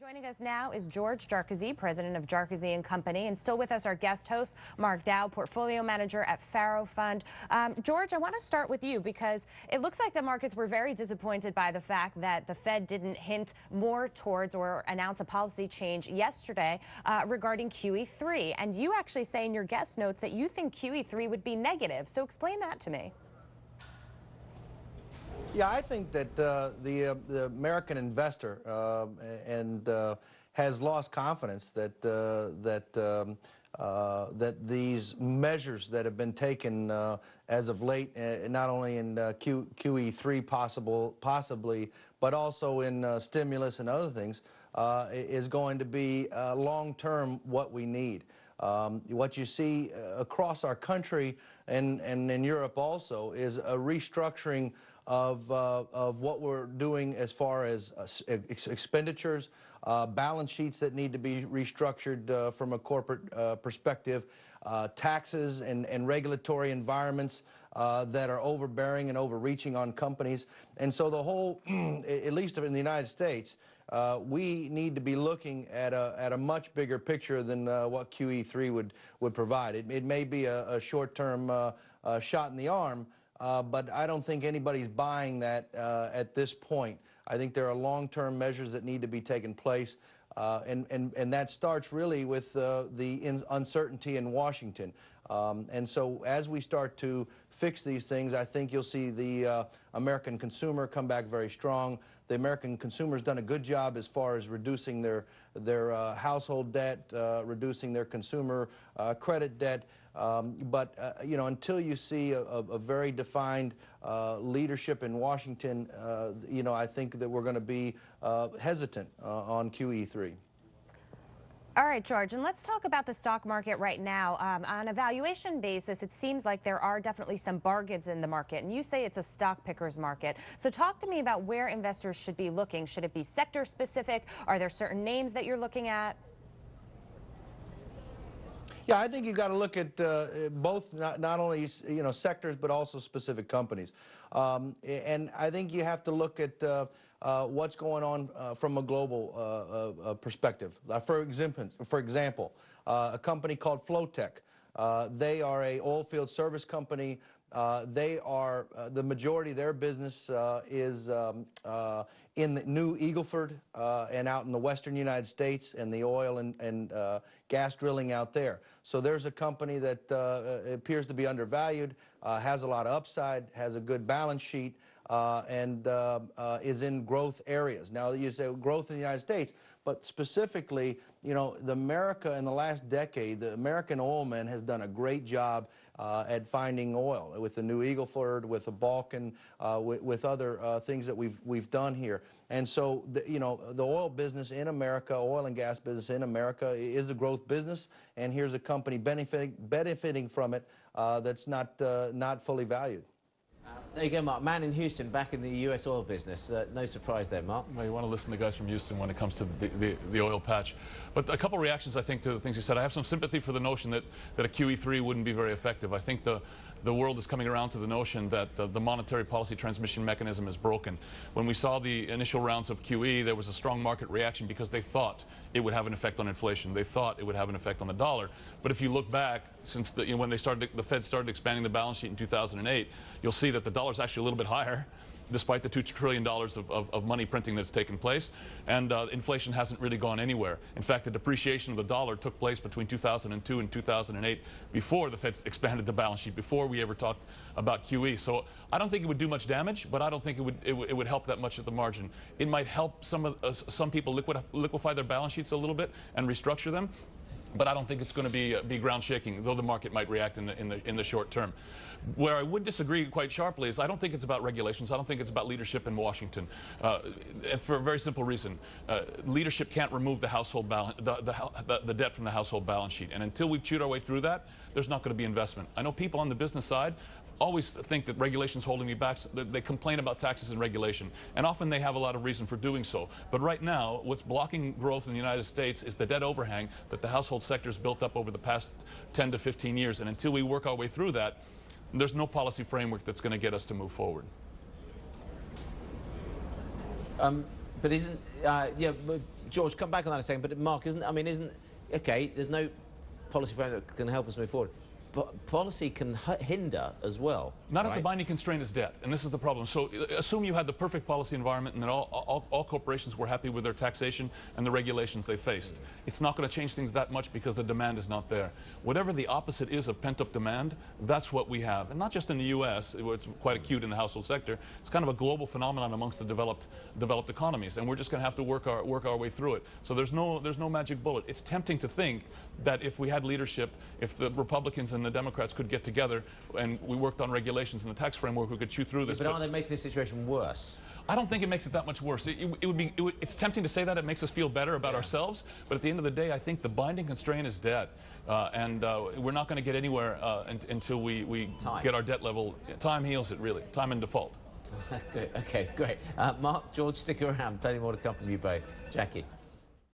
Joining us now is George Jarkesy, president of Jarkesy and Company, and still with us our guest host, Mark Dow, portfolio manager at Faro Fund. George, I want to start with you because it looks like the markets were very disappointed by the fact that the Fed didn't hint more towards or announce a policy change yesterday regarding QE3. And you actually say in your guest notes that you think QE3 would be negative. So explain that to me. Yeah, I think that the American investor has lost confidence that that these measures that have been taken as of late, not only in QE3 possibly, but also in stimulus and other things, is going to be long-term what we need. What you see across our country and in Europe also is a restructuring of what we're doing as far as expenditures, balance sheets that need to be restructured from a corporate perspective, taxes and regulatory environments that are overbearing and overreaching on companies. And so the whole, at least in the United States, we need to be looking at a much bigger picture than what QE3 would provide. It may be a short-term shot in the arm, but I don't think anybody's buying that at this point. I think there are long-term measures that need to be taken place, and that starts really with the uncertainty in Washington. And so as we start to fix these things, I think you'll see the American consumer come back very strong. The American consumer's done a good job as far as reducing their household debt, reducing their consumer credit debt. But you know, until you see a very defined leadership in Washington, you know, I think that we're going to be hesitant on QE3. All right, George, and let's talk about the stock market right now. On a valuation basis, it seems like there are definitely some bargains in the market, and you say it's a stock picker's market. So talk to me about where investors should be looking. Should it be sector specific? Are there certain names that you're looking at? Yeah, I think you've got to look at both, not only sectors, but also specific companies. And I think you have to look at what's going on from a global perspective. For example, a company called Flowtech. They are a oil field service company. The majority of their business is in the New Eagle Ford and out in the western United States, and the oil and gas drilling out there. So there's a company that appears to be undervalued, has a lot of upside, has a good balance sheet, and is in growth areas. Now, you say growth in the United States, but specifically, you know, America in the last decade, the American oilman has done a great job at finding oil with the New Eagle Ford, with the Balkan, with other things that we've done here. And so, you know, the oil business in America, oil and gas business in America is a growth business, and here's a company benefiting from it that's not fully valued. There you go, Mark. Man in Houston, back in the U.S. oil business. No surprise there, Mark. Well, you want to listen to guys from Houston when it comes to the oil patch. But a couple reactions, I think, to the things you said. I have some sympathy for the notion that a QE3 wouldn't be very effective. I think the world is coming around to the notion that the monetary policy transmission mechanism is broken. When we saw the initial rounds of QE, there was a strong market reaction because they thought it would have an effect on inflation. They thought it would have an effect on the dollar. But if you look back, since when the Fed started expanding the balance sheet in 2008, you'll see that the dollar's actually a little bit higher, despite the $2 trillion of money printing that's taken place, and inflation hasn't really gone anywhere. In fact, the depreciation of the dollar took place between 2002 and 2008, before the Fed expanded the balance sheet, before we ever talked about QE. So I don't think it would do much damage, but I don't think it would help that much at the margin. It might help some people liquefy their balance sheets a little bit and restructure them, but I don't think it's going to be ground shaking, though the market might react in the short term. Where I would disagree quite sharply is I don't think it's about regulations. I don't think it's about leadership in Washington, for a very simple reason. Leadership can't remove the household the debt from the household balance sheet, and until we've chewed our way through that, there's not going to be investment. I know people on the business side always think that regulation's holding me back. They complain about taxes and regulation, and often they have a lot of reason for doing so. But right now, what's blocking growth in the United States is the debt overhang that the household sector's built up over the past 10 to 15 years, and until we work our way through that, there's no policy framework that's going to get us to move forward. But isn't yeah, but George, come back on that in a second. But Mark, isn't okay? There's no policy framework that can help us move forward. But policy can hinder as well. Not if the binding constraint is debt, and this is the problem. So assume you had the perfect policy environment and that all corporations were happy with their taxation and the regulations they faced. It's not going to change things that much because the demand is not there. Whatever the opposite is of pent-up demand, that's what we have. And not just in the U.S., where it's quite acute in the household sector. It's kind of a global phenomenon amongst the developed economies, and we're just going to have to work our way through it. So there's no magic bullet. It's tempting to think that if we had leadership, if the Republicans and the Democrats could get together and we worked on regulations and the tax framework, we could chew through this. But aren't they making this situation worse? I don't think it makes it that much worse. It's tempting to say that. It makes us feel better about ourselves. But at the end of the day, I think the binding constraint is debt. And we're not going to get anywhere until we get our debt level. Time heals it, really. Time and default. Okay, great. Mark, George, stick around. Plenty more to come from you both. Jackie.